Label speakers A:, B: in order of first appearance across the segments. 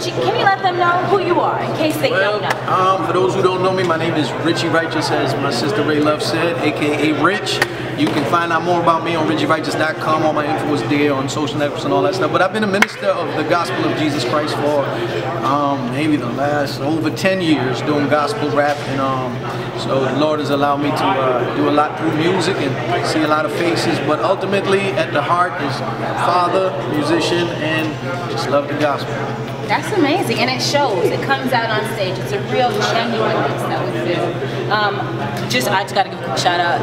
A: Richie, can you let them know who you are in case they don't know?
B: For those who don't know me, my name is Richie Righteous, as my sister Ray Love said, aka Rich. You can find out more about me on RichieRighteous.com. All my info is there on social networks and all that stuff. But I've been a minister of the gospel of Jesus Christ for maybe the last over 10 years doing gospel rap. And so the Lord has allowed me to do a lot through music and see a lot of faces. But ultimately, at the heart is father, musician, and just love the gospel.
A: That's amazing, and it shows. It comes out on stage. It's a real genuineness that we feel. I just got to give a quick shout out.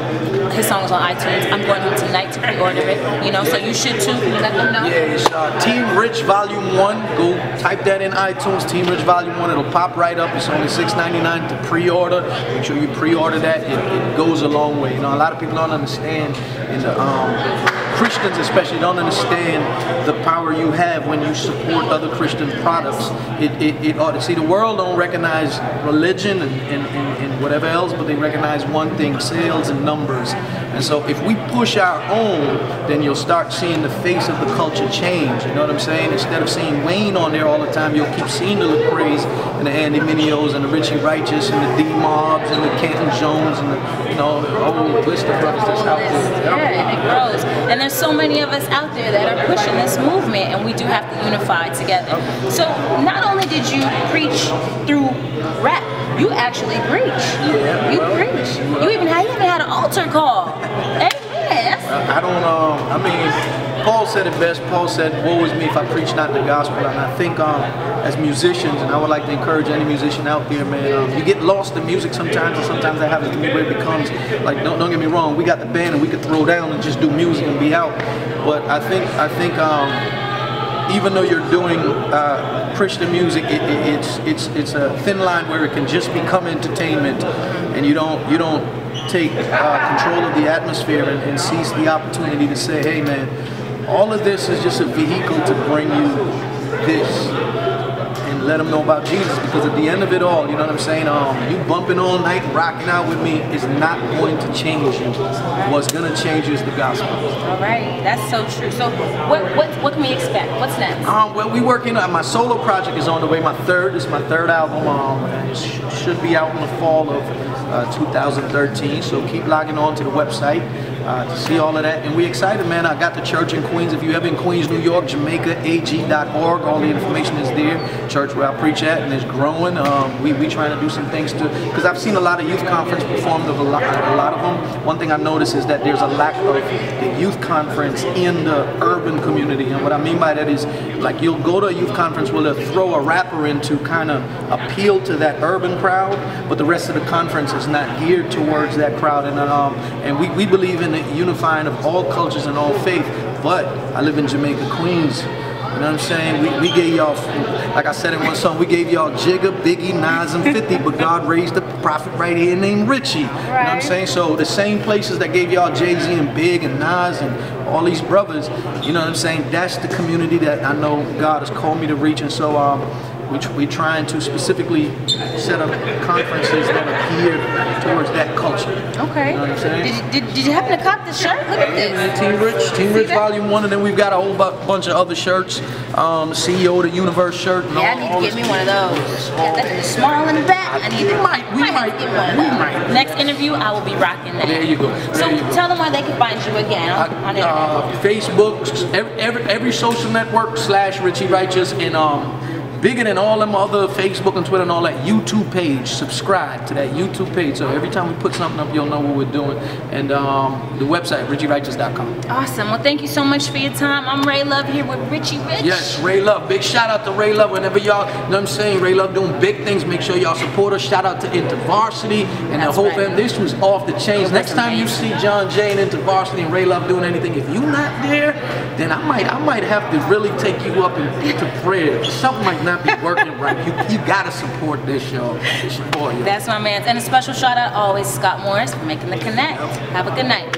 A: His song is on iTunes. I'm going home tonight to pre-order it. You know, so you should too. Can you let them know?
B: Yeah, it's Team Rich Volume 1. Go type that in iTunes. Team Rich Volume 1. It'll pop right up. It's only $6.99 to pre-order. Make sure you pre-order that. It goes a long way. You know, a lot of people don't understand. In the Christians especially don't understand the power you have when you support other Christian products. It ought to see, the world don't recognize religion and whatever else, but they recognize one thing: sales and numbers. And so if we push our own, then you'll start seeing the face of the culture change. You know what I'm saying? Instead of seeing Wayne on there all the time, you'll keep seeing the Lecrae's and the Andy Mineos and the Richie Righteous and the D-Mobs and the Canton Jones and the, you know, the whole list of brothers that's out there.
A: Yeah, and it grows. And there's so many of us out there that are pushing this movement, and we do have to unify together. So not only did you preach through rap, you actually preach.
B: Yeah,
A: you preach. You even had an altar call. Amen.
B: I mean, Paul said it best. Paul said, "Woe is me if I preach not the gospel." And I think as musicians, and I would like to encourage any musician out there, man, you get lost in music sometimes, and sometimes that happens to me where it becomes, like, don't get me wrong, we got the band and we could throw down and just do music and be out. But I think even though you're doing Christian music, it's a thin line where it can just become entertainment, and you don't take control of the atmosphere and seize the opportunity to say, hey man, all of this is just a vehicle to bring you this, and let them know about Jesus. Because at the end of it all, you know what I'm saying, you bumping all night, rocking out with me is not going to change you. What's going to change you is the gospel.
A: All right, that's so true. So what can we expect? What's next?
B: Well, we working on my solo project is on the way. This is my third album. It should be out in the fall of 2013. So keep logging on to the website to see all of that. And we excited, man. I got the church in Queens. If you ever in Queens, New York, JamaicaAG.org, all the information is there. Church where I preach at, and it's growing. We trying to do some things too, because I've seen a lot of youth conference performed of a lot of them. One thing I noticed is that there's a lack of the youth conference in the urban community. And what I mean by that is, like, you'll go to a youth conference where they'll throw a rapper in to kind of appeal to that urban crowd, but the rest of the conference is not geared towards that crowd. And we believe in the unifying of all cultures and all faith. But I live in Jamaica, Queens. You know what I'm saying? We gave y'all, like I said in one song, we gave y'all Jigga, Biggie, Nas, and 50, but God raised a prophet right here named Richie. You know what I'm saying? So the same places that gave y'all Jay-Z and Big and Nas and all these brothers, you know what I'm saying? That's the community that I know God has called me to reach. And so we're trying to specifically set up conferences that are geared towards that culture.
A: Okay.
B: You know what I'm saying?
A: Did you happen to cop the shirt? Look at this.
B: Team Rich Volume 1, and then we've got a whole bunch of other shirts. CEO of the Universe shirt. And
A: yeah, I need to get me one of those. That's small in the back. I need to. We might get one of those. Next interview, I will be rocking that.
B: There you go.
A: So tell them where they can find you again on
B: Facebook, every social network / Richie Righteous, and bigger than all them other Facebook and Twitter and all that, YouTube page. Subscribe to that YouTube page, so every time we put something up, you'll know what we're doing. And the website, RichieRighteous.com.
A: Awesome. Well, thank you so much for your time. I'm Ray Love here with Richie Rich.
B: Yes, Ray Love. Big shout out to Ray Love. Whenever y'all, you know what I'm saying, Ray Love doing big things. Make sure y'all support us. Shout out to InterVarsity and the whole family. This was off the chains. Next time you see John Jay and InterVarsity and Ray Love doing anything, if you're not there, then I might have to really take you up into prayer. Something might not be working right. You gotta support this show. Support you.
A: That's my man. And a special shout out always Scott Morris for making the connect. Have a good night.